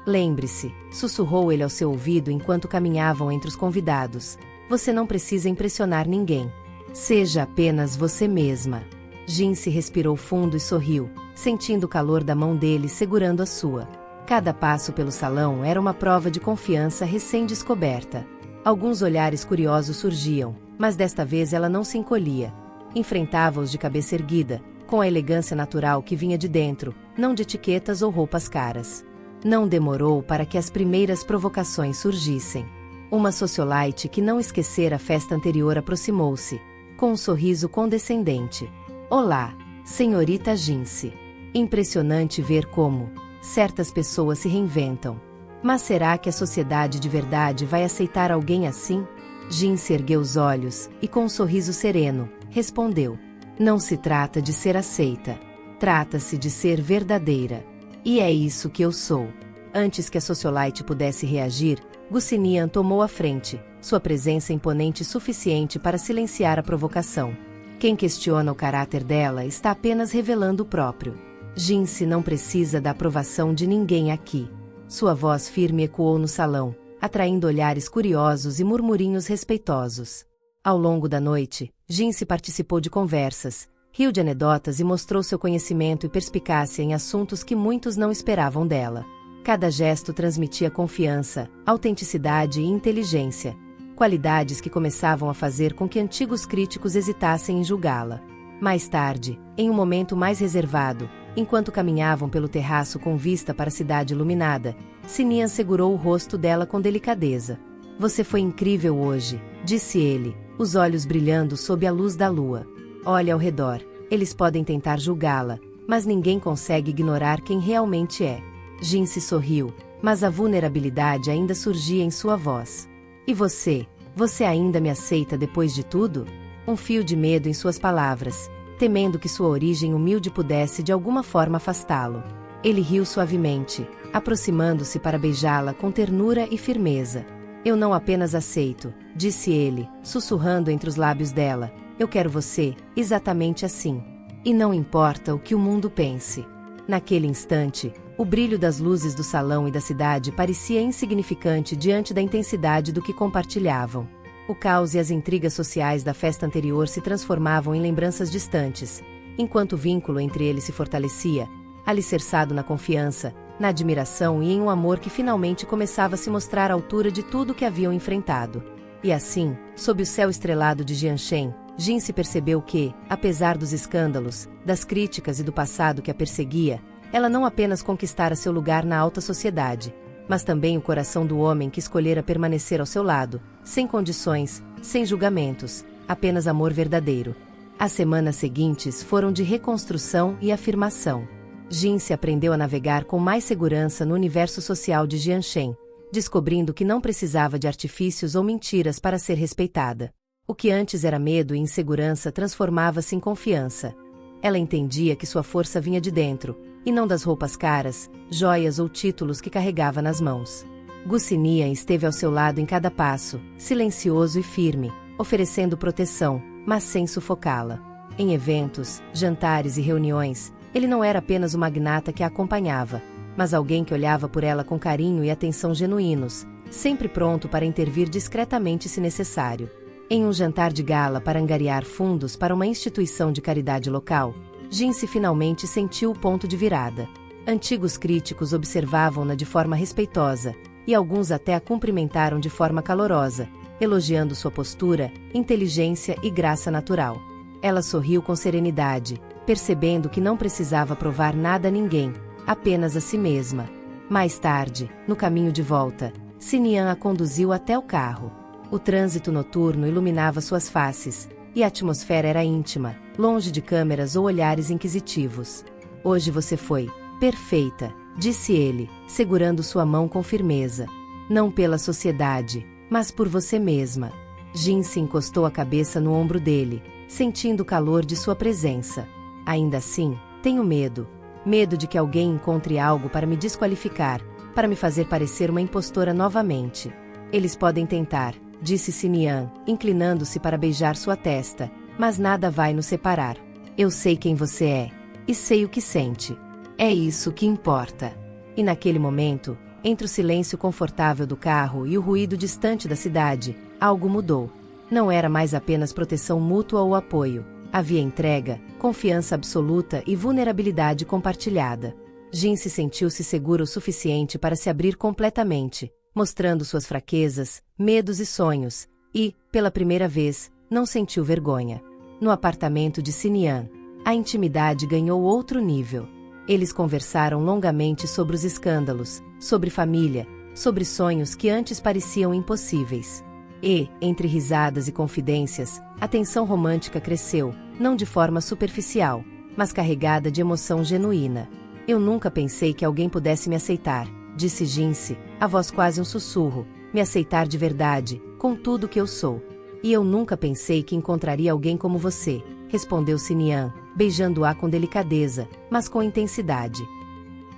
"Lembre-se", sussurrou ele ao seu ouvido enquanto caminhavam entre os convidados, "você não precisa impressionar ninguém. Seja apenas você mesma." Jinse respirou fundo e sorriu, sentindo o calor da mão dele segurando a sua. Cada passo pelo salão era uma prova de confiança recém-descoberta. Alguns olhares curiosos surgiam, mas desta vez ela não se encolhia. Enfrentava-os de cabeça erguida, com a elegância natural que vinha de dentro, não de etiquetas ou roupas caras. Não demorou para que as primeiras provocações surgissem. Uma socialite que não esquecera a festa anterior aproximou-se, com um sorriso condescendente. "Olá, senhorita Jinse. Impressionante ver como certas pessoas se reinventam. Mas será que a sociedade de verdade vai aceitar alguém assim?" Jinse ergueu os olhos e, com um sorriso sereno, respondeu: "Não se trata de ser aceita. Trata-se de ser verdadeira. E é isso que eu sou." Antes que a socialite pudesse reagir, Gucinian tomou a frente, sua presença imponente suficiente para silenciar a provocação. Quem questiona o caráter dela está apenas revelando o próprio. Jinse não precisa da aprovação de ninguém aqui. Sua voz firme ecoou no salão, atraindo olhares curiosos e murmurinhos respeitosos. Ao longo da noite, Jinse participou de conversas, riu de anedotas e mostrou seu conhecimento e perspicácia em assuntos que muitos não esperavam dela. Cada gesto transmitia confiança, autenticidade e inteligência, qualidades que começavam a fazer com que antigos críticos hesitassem em julgá-la. Mais tarde, em um momento mais reservado, enquanto caminhavam pelo terraço com vista para a cidade iluminada, Sinian segurou o rosto dela com delicadeza. "Você foi incrível hoje", disse ele, os olhos brilhando sob a luz da lua. "Olhe ao redor, eles podem tentar julgá-la, mas ninguém consegue ignorar quem realmente é." Jinse sorriu, mas a vulnerabilidade ainda surgia em sua voz. "E você? Você ainda me aceita depois de tudo?" Um fio de medo em suas palavras, temendo que sua origem humilde pudesse de alguma forma afastá-lo. Ele riu suavemente, aproximando-se para beijá-la com ternura e firmeza. "Eu não apenas aceito", disse ele, sussurrando entre os lábios dela, "eu quero você, exatamente assim. E não importa o que o mundo pense." Naquele instante, o brilho das luzes do salão e da cidade parecia insignificante diante da intensidade do que compartilhavam. O caos e as intrigas sociais da festa anterior se transformavam em lembranças distantes, enquanto o vínculo entre eles se fortalecia, alicerçado na confiança, na admiração e em um amor que finalmente começava a se mostrar à altura de tudo que haviam enfrentado. E assim, sob o céu estrelado de Jianshen, Jinse percebeu que, apesar dos escândalos, das críticas e do passado que a perseguia, ela não apenas conquistara seu lugar na alta sociedade, mas também o coração do homem que escolhera permanecer ao seu lado, sem condições, sem julgamentos, apenas amor verdadeiro. As semanas seguintes foram de reconstrução e afirmação. Jinse aprendeu a navegar com mais segurança no universo social de Jianshen, descobrindo que não precisava de artifícios ou mentiras para ser respeitada. O que antes era medo e insegurança transformava-se em confiança. Ela entendia que sua força vinha de dentro, e não das roupas caras, joias ou títulos que carregava nas mãos. Gucinian esteve ao seu lado em cada passo, silencioso e firme, oferecendo proteção, mas sem sufocá-la. Em eventos, jantares e reuniões, ele não era apenas o magnata que a acompanhava, mas alguém que olhava por ela com carinho e atenção genuínos, sempre pronto para intervir discretamente se necessário. Em um jantar de gala para angariar fundos para uma instituição de caridade local, Jinse finalmente sentiu o ponto de virada. Antigos críticos observavam-na de forma respeitosa, e alguns até a cumprimentaram de forma calorosa, elogiando sua postura, inteligência e graça natural. Ela sorriu com serenidade, percebendo que não precisava provar nada a ninguém, apenas a si mesma. Mais tarde, no caminho de volta, Sinian a conduziu até o carro. O trânsito noturno iluminava suas faces, e a atmosfera era íntima, longe de câmeras ou olhares inquisitivos. Hoje você foi perfeita, disse ele, segurando sua mão com firmeza. Não pela sociedade, mas por você mesma. Jinse encostou a cabeça no ombro dele, sentindo o calor de sua presença. Ainda assim, tenho medo. Medo de que alguém encontre algo para me desqualificar, para me fazer parecer uma impostora novamente. Eles podem tentar, disse Sinian, inclinando-se para beijar sua testa, mas nada vai nos separar. Eu sei quem você é, e sei o que sente. É isso que importa. E naquele momento, entre o silêncio confortável do carro e o ruído distante da cidade, algo mudou. Não era mais apenas proteção mútua ou apoio. Havia entrega, confiança absoluta e vulnerabilidade compartilhada. Jinse sentiu-se segura o suficiente para se abrir completamente, mostrando suas fraquezas, medos e sonhos, e, pela primeira vez, não sentiu vergonha. No apartamento de Sinian, a intimidade ganhou outro nível. Eles conversaram longamente sobre os escândalos, sobre família, sobre sonhos que antes pareciam impossíveis. E, entre risadas e confidências, a tensão romântica cresceu, não de forma superficial, mas carregada de emoção genuína. Eu nunca pensei que alguém pudesse me aceitar, disse Jinse, a voz quase um sussurro, me aceitar de verdade, com tudo que eu sou. E eu nunca pensei que encontraria alguém como você, respondeu Sinian, beijando-a com delicadeza, mas com intensidade.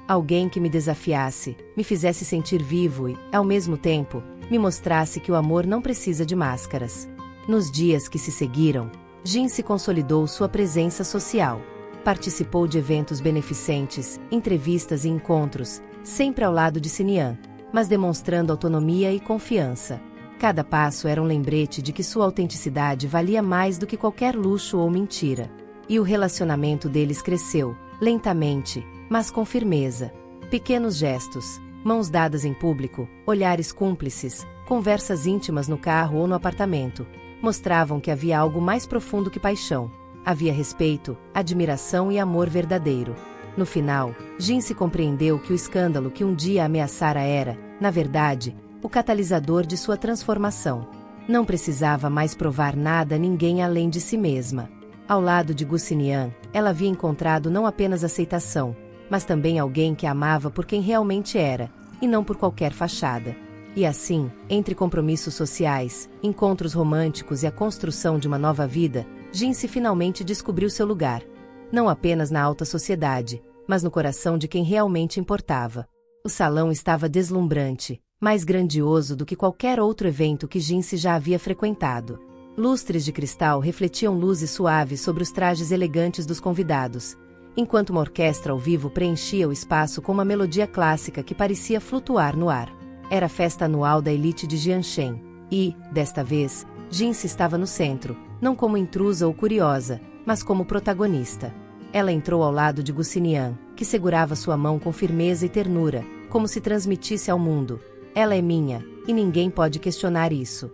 Alguém que me desafiasse, me fizesse sentir vivo e, ao mesmo tempo, me mostrasse que o amor não precisa de máscaras. Nos dias que se seguiram, Jinse consolidou sua presença social. Participou de eventos beneficentes, entrevistas e encontros, sempre ao lado de Sinian, mas demonstrando autonomia e confiança. Cada passo era um lembrete de que sua autenticidade valia mais do que qualquer luxo ou mentira. E o relacionamento deles cresceu, lentamente, mas com firmeza. Pequenos gestos, mãos dadas em público, olhares cúmplices, conversas íntimas no carro ou no apartamento, mostravam que havia algo mais profundo que paixão. Havia respeito, admiração e amor verdadeiro. No final, Jinse compreendeu que o escândalo que um dia a ameaçara era, na verdade, o catalisador de sua transformação. Não precisava mais provar nada a ninguém além de si mesma. Ao lado de Gu Sinian, ela havia encontrado não apenas aceitação, mas também alguém que a amava por quem realmente era, e não por qualquer fachada. E assim, entre compromissos sociais, encontros românticos e a construção de uma nova vida, Jinse finalmente descobriu seu lugar. Não apenas na alta sociedade, mas no coração de quem realmente importava. O salão estava deslumbrante, mais grandioso do que qualquer outro evento que Jinse já havia frequentado. Lustres de cristal refletiam luzes suaves sobre os trajes elegantes dos convidados, enquanto uma orquestra ao vivo preenchia o espaço com uma melodia clássica que parecia flutuar no ar. Era a festa anual da elite de Jianshen, e, desta vez, Jinse estava no centro, não como intrusa ou curiosa, mas como protagonista. Ela entrou ao lado de Gu Sinian, que segurava sua mão com firmeza e ternura, como se transmitisse ao mundo: ela é minha, e ninguém pode questionar isso.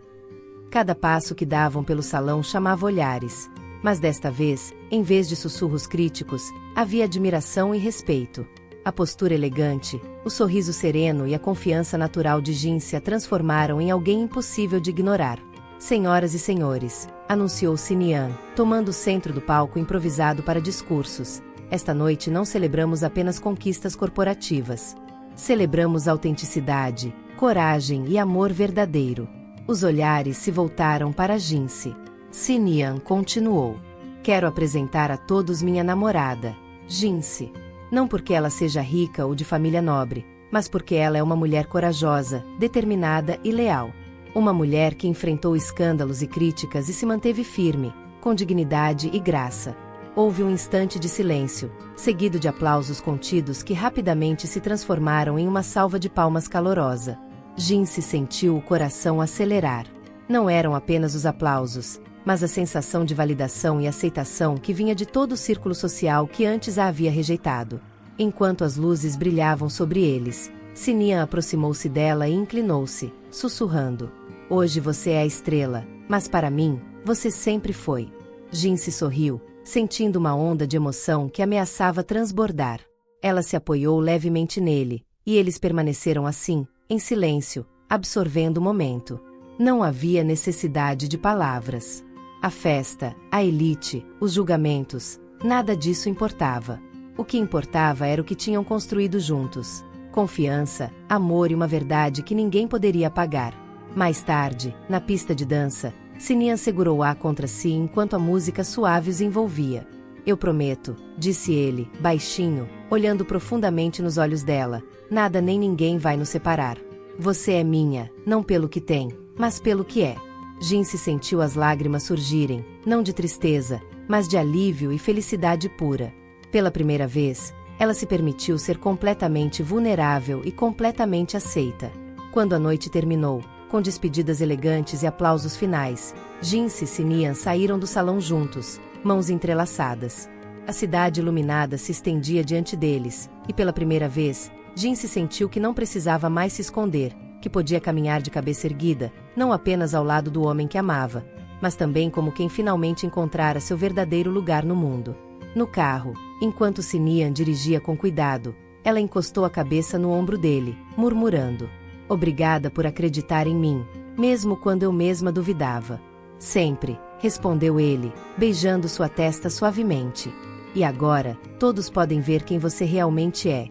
Cada passo que davam pelo salão chamava olhares, mas desta vez, em vez de sussurros críticos, havia admiração e respeito. A postura elegante, o sorriso sereno e a confiança natural de Jinse a transformaram em alguém impossível de ignorar. Senhoras e senhores, anunciou Sinian, tomando o centro do palco improvisado para discursos. Esta noite não celebramos apenas conquistas corporativas. Celebramos autenticidade, coragem e amor verdadeiro. Os olhares se voltaram para Jinse. Sinian continuou. Quero apresentar a todos minha namorada, Jinse. Não porque ela seja rica ou de família nobre, mas porque ela é uma mulher corajosa, determinada e leal. Uma mulher que enfrentou escândalos e críticas e se manteve firme, com dignidade e graça. Houve um instante de silêncio, seguido de aplausos contidos que rapidamente se transformaram em uma salva de palmas calorosa. Jinse sentiu o coração acelerar. Não eram apenas os aplausos, mas a sensação de validação e aceitação que vinha de todo o círculo social que antes a havia rejeitado. Enquanto as luzes brilhavam sobre eles, Sinian aproximou-se dela e inclinou-se, sussurrando: "Hoje você é a estrela, mas para mim, você sempre foi." Jinse sorriu, sentindo uma onda de emoção que ameaçava transbordar. Ela se apoiou levemente nele, e eles permaneceram assim, em silêncio, absorvendo o momento. Não havia necessidade de palavras. A festa, a elite, os julgamentos, nada disso importava. O que importava era o que tinham construído juntos: confiança, amor e uma verdade que ninguém poderia apagar. Mais tarde, na pista de dança, Sinian segurou-a contra si enquanto a música suave os envolvia. "Eu prometo", disse ele, baixinho, olhando profundamente nos olhos dela, "nada nem ninguém vai nos separar. Você é minha, não pelo que tem, mas pelo que é." Jinse sentiu as lágrimas surgirem, não de tristeza, mas de alívio e felicidade pura. Pela primeira vez, ela se permitiu ser completamente vulnerável e completamente aceita. Quando a noite terminou, com despedidas elegantes e aplausos finais, Jinse e Sinian saíram do salão juntos, mãos entrelaçadas. A cidade iluminada se estendia diante deles, e pela primeira vez, Jinse sentiu que não precisava mais se esconder, que podia caminhar de cabeça erguida, não apenas ao lado do homem que amava, mas também como quem finalmente encontrara seu verdadeiro lugar no mundo. No carro, enquanto Sinian dirigia com cuidado, ela encostou a cabeça no ombro dele, murmurando: "Obrigada por acreditar em mim, mesmo quando eu mesma duvidava." "Sempre", respondeu ele, beijando sua testa suavemente. "E agora, todos podem ver quem você realmente é."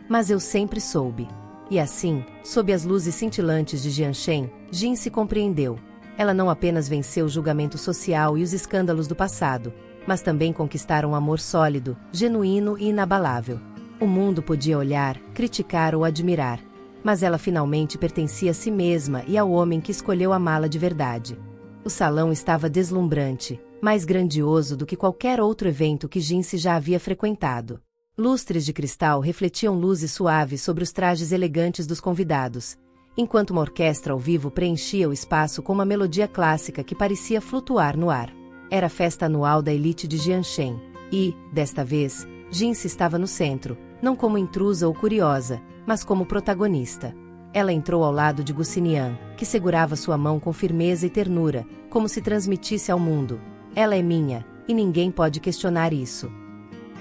"Mas eu sempre soube." E assim, sob as luzes cintilantes de Jianshen, Jin se compreendeu. Ela não apenas venceu o julgamento social e os escândalos do passado, mas também conquistara um amor sólido, genuíno e inabalável. O mundo podia olhar, criticar ou admirar, mas ela finalmente pertencia a si mesma e ao homem que escolheu amá-la de verdade. O salão estava deslumbrante, mais grandioso do que qualquer outro evento que Jinse já havia frequentado. Lustres de cristal refletiam luzes suaves sobre os trajes elegantes dos convidados, enquanto uma orquestra ao vivo preenchia o espaço com uma melodia clássica que parecia flutuar no ar. Era a festa anual da elite de Jianshen, e, desta vez, Jinse estava no centro, não como intrusa ou curiosa, mas como protagonista. Ela entrou ao lado de Gu Xinian, que segurava sua mão com firmeza e ternura, como se transmitisse ao mundo: "Ela é minha, e ninguém pode questionar isso."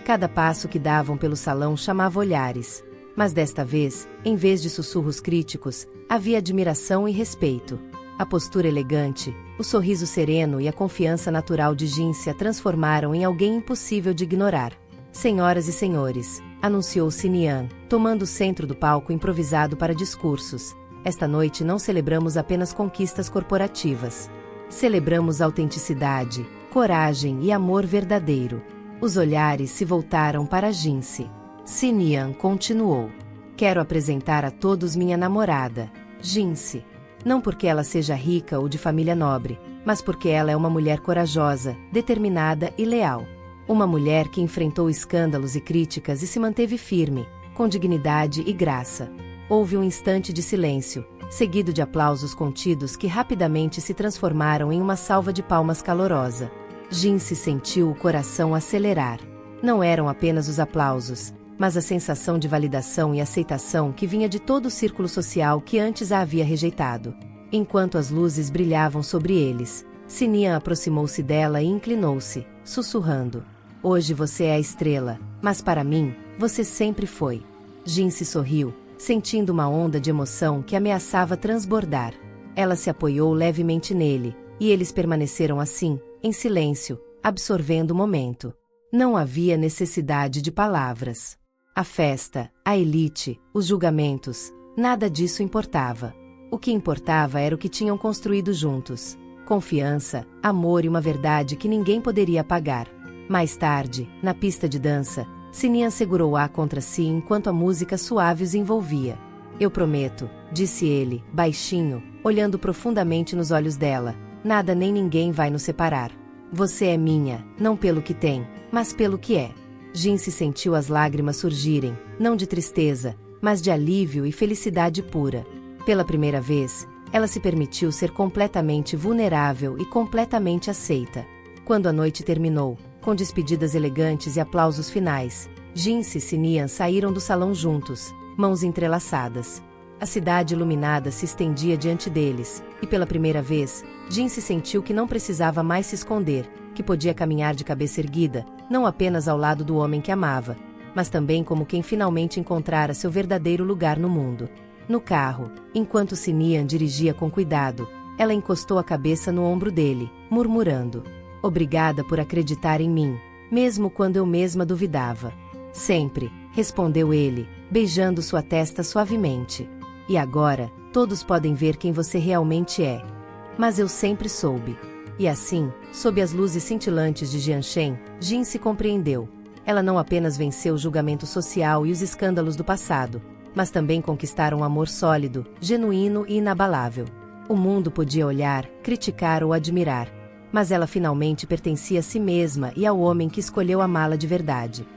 Cada passo que davam pelo salão chamava olhares, mas desta vez, em vez de sussurros críticos, havia admiração e respeito. A postura elegante, o sorriso sereno e a confiança natural de Jinse a transformaram em alguém impossível de ignorar. "Senhoras e senhores", anunciou Xinian, tomando o centro do palco improvisado para discursos, "esta noite não celebramos apenas conquistas corporativas. Celebramos autenticidade, coragem e amor verdadeiro." Os olhares se voltaram para Jinse. Xinian continuou: "Quero apresentar a todos minha namorada, Jinse. Não porque ela seja rica ou de família nobre, mas porque ela é uma mulher corajosa, determinada e leal. Uma mulher que enfrentou escândalos e críticas e se manteve firme, com dignidade e graça." Houve um instante de silêncio, seguido de aplausos contidos que rapidamente se transformaram em uma salva de palmas calorosa. Jinse sentiu o coração acelerar. Não eram apenas os aplausos, mas a sensação de validação e aceitação que vinha de todo o círculo social que antes a havia rejeitado. Enquanto as luzes brilhavam sobre eles, Sinian aproximou-se dela e inclinou-se, sussurrando: "Hoje você é a estrela, mas para mim, você sempre foi." Jinse sorriu, sentindo uma onda de emoção que ameaçava transbordar. Ela se apoiou levemente nele, e eles permaneceram assim, em silêncio, absorvendo o momento. Não havia necessidade de palavras. A festa, a elite, os julgamentos, nada disso importava. O que importava era o que tinham construído juntos: confiança, amor e uma verdade que ninguém poderia apagar. Mais tarde, na pista de dança, Sinian segurou-a contra si enquanto a música suave os envolvia. "Eu prometo", disse ele, baixinho, olhando profundamente nos olhos dela, "nada nem ninguém vai nos separar. Você é minha, não pelo que tem, mas pelo que é." Jinse sentiu as lágrimas surgirem, não de tristeza, mas de alívio e felicidade pura. Pela primeira vez, Ela se permitiu ser completamente vulnerável e completamente aceita. Quando a noite terminou, com despedidas elegantes e aplausos finais, Jinse e Sinian saíram do salão juntos, mãos entrelaçadas. A cidade iluminada se estendia diante deles, e pela primeira vez, Jinse sentiu que não precisava mais se esconder, que podia caminhar de cabeça erguida, não apenas ao lado do homem que amava, mas também como quem finalmente encontrara seu verdadeiro lugar no mundo. No carro, enquanto Sinian dirigia com cuidado, ela encostou a cabeça no ombro dele, murmurando: "Obrigada por acreditar em mim, mesmo quando eu mesma duvidava." "Sempre", respondeu ele, beijando sua testa suavemente. "E agora, todos podem ver quem você realmente é." "Mas eu sempre soube." E assim, sob as luzes cintilantes de Jianshen, Jin se compreendeu. Ela não apenas venceu o julgamento social e os escândalos do passado, mas também conquistara um amor sólido, genuíno e inabalável. O mundo podia olhar, criticar ou admirar, mas ela finalmente pertencia a si mesma e ao homem que escolheu amá-la de verdade.